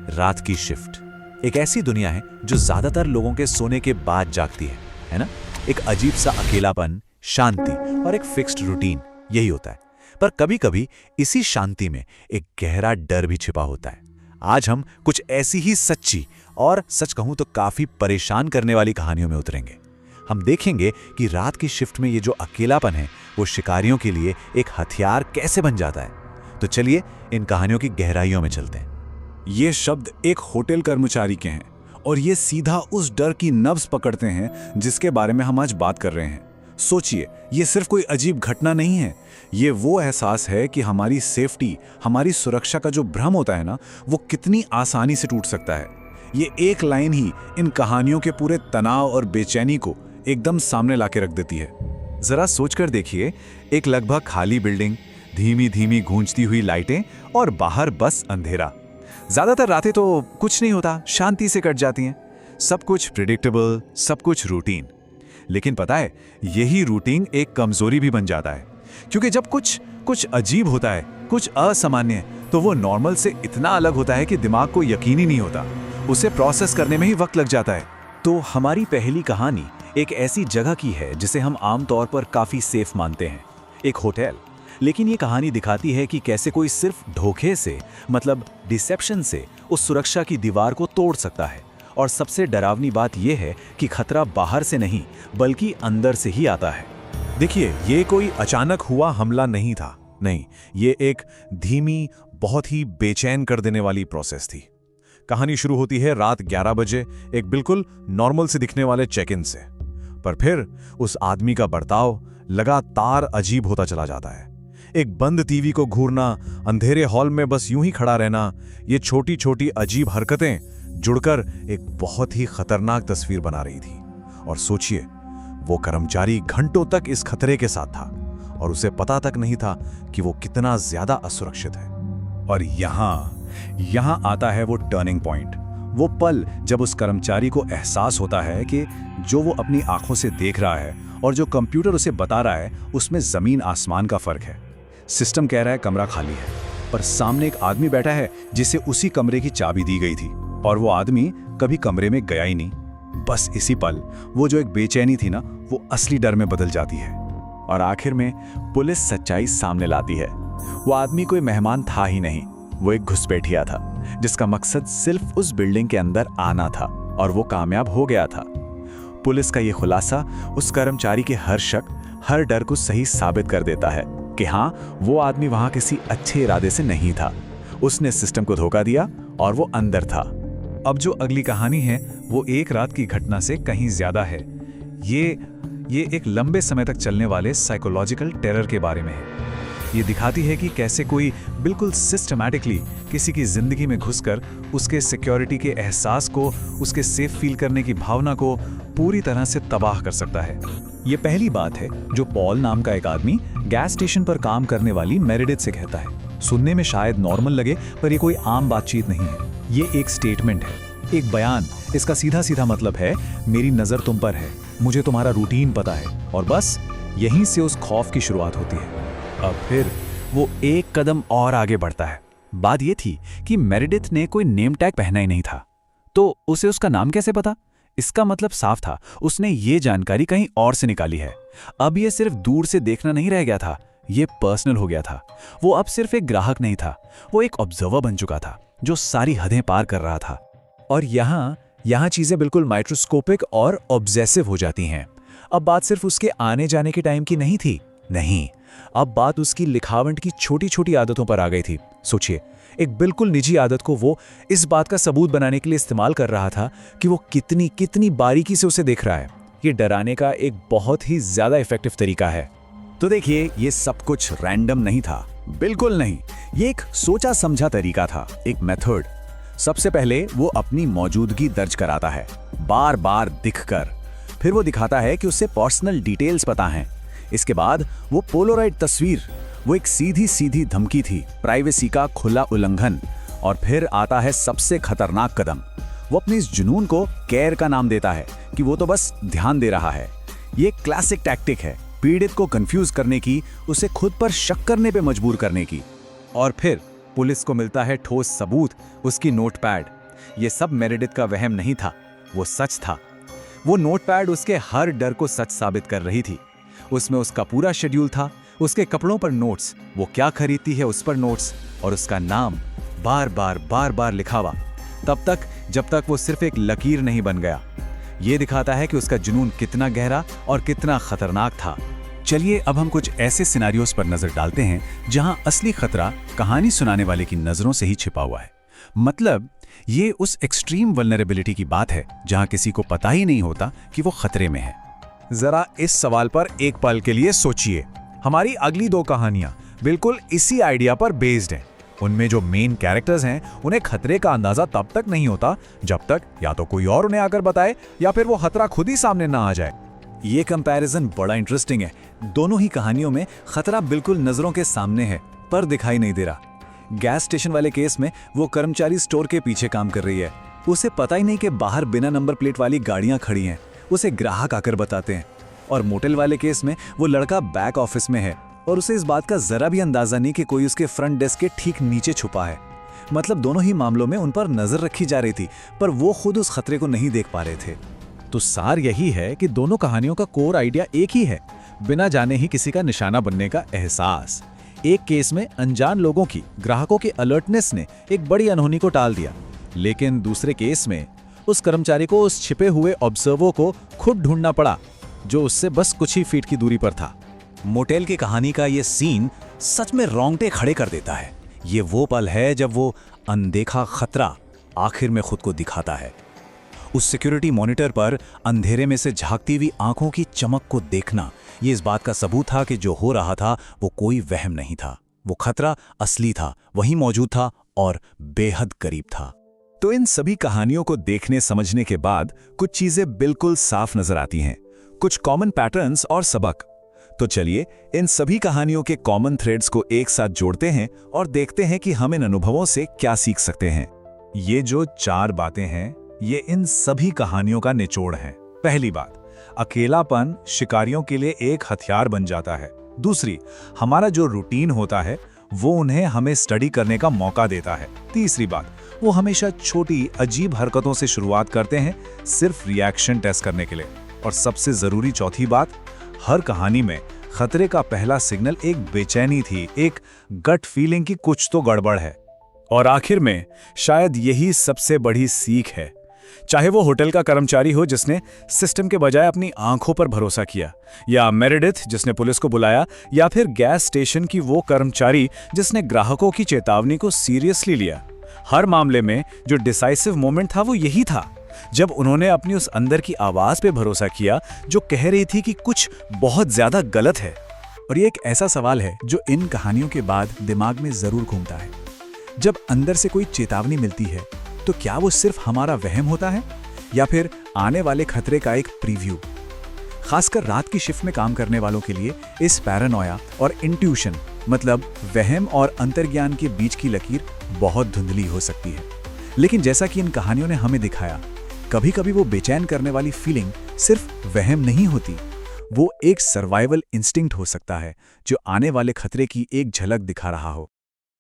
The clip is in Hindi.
रात की शिफ्ट एक ऐसी दुनिया है जो ज्यादातर लोगों के सोने के बाद जागती है ना? एक अजीब सा अकेलापन, शांति और एक फिक्स्ड रूटीन, यही होता है। पर कभी-कभी इसी शांति में एक गहरा डर भी छिपा होता है। आज हम कुछ ऐसी ही सच्ची और सच कहूं तो काफी परेशान करने वाली कहानियों में उतरेंगे। हम देखेंगे कि रात की शिफ्ट में ये जो अकेलापन है वो शिकारियों के लिए एक हथियार कैसे बन जाता है। तो चलिए इन कहानियों की गहराइयों में चलते हैं। ये शब्द एक होटल कर्मचारी के हैं और ये सीधा उस डर की नब्ज पकड़ते हैं जिसके बारे में हम आज बात कर रहे हैं। सोचिए, ये सिर्फ कोई अजीब घटना नहीं है, ये वो एहसास है कि हमारी सेफ्टी, हमारी सुरक्षा का जो भ्रम होता है ना, वो कितनी आसानी से टूट सकता है। ये एक लाइन ही इन कहानियों के पूरे तनाव और बेचैनी को एकदम सामने लाके रख देती है। जरा सोचकर देखिए, एक लगभग खाली बिल्डिंग, धीमी धीमी गूंजती हुई लाइटें और बाहर बस अंधेरा। ज्यादातर रातें तो कुछ नहीं होता, शांति से कट जाती हैं। सब कुछ प्रिडिक्टेबल, सब कुछ रूटीन। लेकिन पता है, यही रूटीन एक कमजोरी भी बन जाता है, क्योंकि जब कुछ अजीब होता है, कुछ असामान्य, तो वो नॉर्मल से इतना अलग होता है कि दिमाग को यकीन ही नहीं होता। उसे प्रोसेस करने में ही वक्त लग जाता है। तो हमारी पहली कहानी एक ऐसी जगह की है जिसे हम आमतौर पर काफी सेफ मानते हैं, एक होटल। लेकिन ये कहानी दिखाती है कि कैसे कोई सिर्फ धोखे से, मतलब डिसेप्शन से, उस सुरक्षा की दीवार को तोड़ सकता है। और सबसे डरावनी बात यह है कि खतरा बाहर से नहीं बल्कि अंदर से ही आता है। देखिए, ये कोई अचानक हुआ हमला नहीं था, नहीं, ये एक धीमी, बहुत ही बेचैन कर देने वाली प्रोसेस थी। कहानी शुरू होती है रात 11 बजे एक बिल्कुल नॉर्मल से दिखने वाले चेक इन से। पर फिर उस आदमी का बर्ताव लगातार अजीब होता चला जाता है। एक बंद टीवी को घूरना, अंधेरे हॉल में बस यूं ही खड़ा रहना, ये छोटी छोटी अजीब हरकतें जुड़कर एक बहुत ही खतरनाक तस्वीर बना रही थी। और सोचिए, वो कर्मचारी घंटों तक इस खतरे के साथ था और उसे पता तक नहीं था कि वो कितना ज्यादा असुरक्षित है। और यहाँ आता है वो टर्निंग पॉइंट, वो पल जब उस कर्मचारी को एहसास होता है कि जो वो अपनी आंखों से देख रहा है और जो कंप्यूटर उसे बता रहा है, उसमें जमीन आसमान का फर्क है। सिस्टम कह रहा है कमरा खाली है, पर सामने एक आदमी बैठा है जिसे उसी कमरे की चाबी दी गई थी, और वो आदमी कभी कमरे में गया ही नहीं। बस इसी पल वो जो एक बेचैनी थी ना, वो असली डर में बदल जाती है। और आखिर में पुलिस सच्चाई सामने लाती है। वो आदमी कोई मेहमान था ही नहीं, वो एक घुसपैठिया था जिसका मकसद सिर्फ उस बिल्डिंग के अंदर आना था, और वो कामयाब हो गया था। पुलिस का ये खुलासा उस कर्मचारी के हर शक, हर डर को सही साबित कर देता है कि हाँ, वो आदमी वहां किसी अच्छे इरादे से नहीं था। उसने सिस्टम को धोखा दिया और वो अंदर था। अब जो अगली कहानी है वो एक रात की घटना से कहीं ज्यादा है। ये एक लंबे समय तक चलने वाले साइकोलॉजिकल टेरर के बारे में है। ये दिखाती है कि कैसे कोई बिल्कुल सिस्टमैटिकली किसी की जिंदगी में घुसकर उसके सिक्योरिटी के एहसास को, उसके सेफ फील करने की भावना को पूरी तरह से तबाह कर सकता है। ये पहली बात है जो पॉल नाम का एक आदमी गैस स्टेशन पर काम करने वाली मेरिडिथ से कहता है। सुनने में शायद नॉर्मल लगे, पर ये कोई आम बातचीत नहीं है। ये एक स्टेटमेंट है, एक बयान। इसका सीधा सीधा मतलब है, मेरी नजर तुम पर है, मुझे तुम्हारा रूटीन पता है। और बस यहीं से उस खौफ की शुरुआत होती है। अब फिर वो एक कदम और आगे बढ़ता है। बात ये थी कि मेरिडिथ ने कोई नेम टैग पहना ही नहीं था, तो उसे उसका नाम कैसे पता? इसका मतलब साफ था, उसने ये जानकारी कहीं और से निकाली है। अब ये सिर्फ दूर से देखना नहीं रह गया था, ये पर्सनल हो गया था। वो अब सिर्फ एक ग्राहक नहीं था, वो एक ऑब्जर्वर बन चुका था जो सारी हदें पार कर रहा था। और यहाँ चीजें बिल्कुल माइक्रोस्कोपिक और ऑब्सेसिव हो जाती हैं। अब बात सिर्फ उसके आने जाने के टाइम की नहीं थी, नहीं, अब बात उसकी लिखावट की छोटी छोटी आदतों पर आ गई थी। सोचिए, एक बिल्कुल निजी आदत को वो इस बात का सबूत बनाने के लिए इस्तेमाल कर रहा था कि वो कितनी बारीकी से उसे देख रहा है। ये डराने का एक बहुत ही ज्यादा इफेक्टिव तरीका है। तो देखिए, ये सब कुछ रैंडम नहीं था, बिल्कुल नहीं। ये एक सोचा समझा तरीका था, एक मेथड। सबसे पहले वो अपनी मौजूदगी दर्ज कराता है, बार बार दिखकर। फिर वो दिखाता है कि उसे पर्सनल डिटेल्स पता हैं। इसके बाद वो पोलोराइड तस्वीर, वो एक सीधी सीधी धमकी थी, प्राइवेसी का खुला उल्लंघन। और फिर आता है सबसे खतरनाक कदम, वो अपने इस जुनून को केयर का नाम देता है कि वो तो बस ध्यान दे रहा है। ये क्लासिक टैक्टिक है, पीड़ित को कंफ्यूज करने की, उसे खुद पर शक करने पे मजबूर करने की। और फिर पुलिस को मिलता है ठोस सबूत, उसकी नोटपैड, ये सब मेरेडिथ का वहम नहीं था, वो सच था। वो नोटपैड उसके हर डर को सच साबित कर रही थी। उसमें उसका पूरा शेड्यूल था, उसके कपड़ों पर नोट्स, वो क्या खरीदती है उस पर नोट्स, और उसका नाम बार बार लिखा हुआ, तब तक जब तक वो सिर्फ एक लकीर नहीं बन गया। ये दिखाता है कि उसका जुनून कितना गहरा और कितना खतरनाक था। चलिए अब हम कुछ ऐसे सिनेरियोस पर नजर डालते हैं जहां असली खतरा कहानी सुनाने वाले की नजरों से ही छिपा हुआ है। मतलब ये उस एक्सट्रीम वल्नरेबिलिटी की बात है जहां किसी को पता ही नहीं होता कि वो खतरे में है। जरा इस सवाल पर एक पल के लिए सोचिए। हमारी अगली 2 कहानियां बिल्कुल इसी आइडिया पर बेस्ड हैं। उनमें जो मेन कैरेक्टर्स हैं उन्हें खतरे का अंदाजा तब तक नहीं होता जब तक या तो कोई और उन्हें आकर बताए या फिर वो खतरा खुद ही सामने ना आ जाए। ये कंपैरिजन बड़ा इंटरेस्टिंग है। दोनों ही कहानियों में खतरा बिल्कुल नजरों के सामने है पर दिखाई नहीं दे रहा। गैस स्टेशन वाले केस में वो कर्मचारी स्टोर के पीछे काम कर रही है, उसे पता ही नहीं कि बाहर बिना नंबर प्लेट वाली गाड़ियां खड़ी हैं, उसे ग्राहक आकर बताते हैं। और मोटेल वाले केस में वो लड़का बैक ऑफिस में है और उसे इस बात का जरा भी अंदाजा नहीं कि कोई उसके फ्रंट डेस्क के ठीक नीचे छुपा है। मतलब दोनों ही मामलों में उन पर नजर रखी जा रही थी पर वो खुद उस खतरे को नहीं देख पा रहे थे। तो सार यही है कि दोनों कहानियों का कोर आइडिया एक ही है, बिना जाने ही किसी का निशाना बनने का एहसास। एक केस में अनजान लोगों की, ग्राहकों की अलर्टनेस ने एक बड़ी अनहोनी को टाल दिया, लेकिन दूसरे केस में उस कर्मचारी को उस छिपे हुए ऑब्जर्वर को खुद ढूंढना पड़ा जो उससे बस कुछ ही फीट की दूरी पर था। मोटेल की कहानी का ये सीन सच में रोंगटे खड़े कर देता है। ये वो पल है जब वो अनदेखा खतरा आखिर में खुद को दिखाता है। उस सिक्योरिटी मॉनिटर पर अंधेरे में से झांकती हुई आंखों की चमक को देखना ये इस बात का सबूत था कि जो हो रहा था वो कोई वहम नहीं था। वो खतरा असली था, वहीं मौजूद था और बेहद करीब था। तो इन सभी कहानियों को देखने समझने के बाद कुछ चीजें बिल्कुल साफ नजर आती हैं, कुछ कॉमन पैटर्न्स और सबक। तो चलिए इन सभी कहानियों के कॉमन थ्रेड्स को एक साथ जोड़ते हैं और देखते हैं कि हम इन अनुभवों से क्या सीख सकते हैं। ये जो 4 बातें हैं ये इन सभी कहानियों का निचोड़ है। पहली बात, अकेलापन शिकारियों के लिए एक हथियार बन जाता है। दूसरी, हमारा जो रूटीन होता है वो उन्हें हमें स्टडी करने का मौका देता है। तीसरी बात, वो हमेशा छोटी अजीब हरकतों से शुरुआत करते हैं सिर्फ रिएक्शन टेस्ट करने के लिए। और सबसे जरूरी चौथी बात, हर कहानी में खतरे का पहला सिग्नल एक बेचैनी थी, एक गट फीलिंग की कुछ तो गड़बड़ है। और आखिर में शायद यही सबसे बड़ी सीख है, चाहे वो होटल का कर्मचारी हो जिसने सिस्टम के बजाय अपनी आंखों पर भरोसा किया, या मेरेडिथ जिसने पुलिस को बुलाया, या फिर गैस स्टेशन की वो कर्मचारी जिसने ग्राहकों की चेतावनी को सीरियसली लिया। हर मामले में जो डिसाइसिव मोमेंट था वो यही था जब उन्होंने अपनी उस अंदर की आवाज पे भरोसा किया जो कह रही थी कि कुछ बहुत ज्यादा गलत है। और ये एक ऐसा सवाल है जो इन कहानियों के बाद दिमाग में जरूर घूमता है। जब अंदर से कोई चेतावनी मिलती है तो क्या वो सिर्फ हमारा वहम होता है या फिर आने वाले खतरे का एक प्रीव्यू? खासकर रात की शिफ्ट में काम करने वालों के लिए इस पैरानोया और इंट्यूशन, मतलब वहम और अंतर्ज्ञान के बीच की लकीर बहुत धुंधली हो सकती है। लेकिन जैसा कि इन कहानियों ने हमें दिखाया, कभी कभी वो बेचैन करने वाली फीलिंग सिर्फ वहम नहीं होती, वो एक सर्वाइवल इंस्टिंक्ट हो सकता है जो आने वाले खतरे की एक झलक दिखा रहा हो।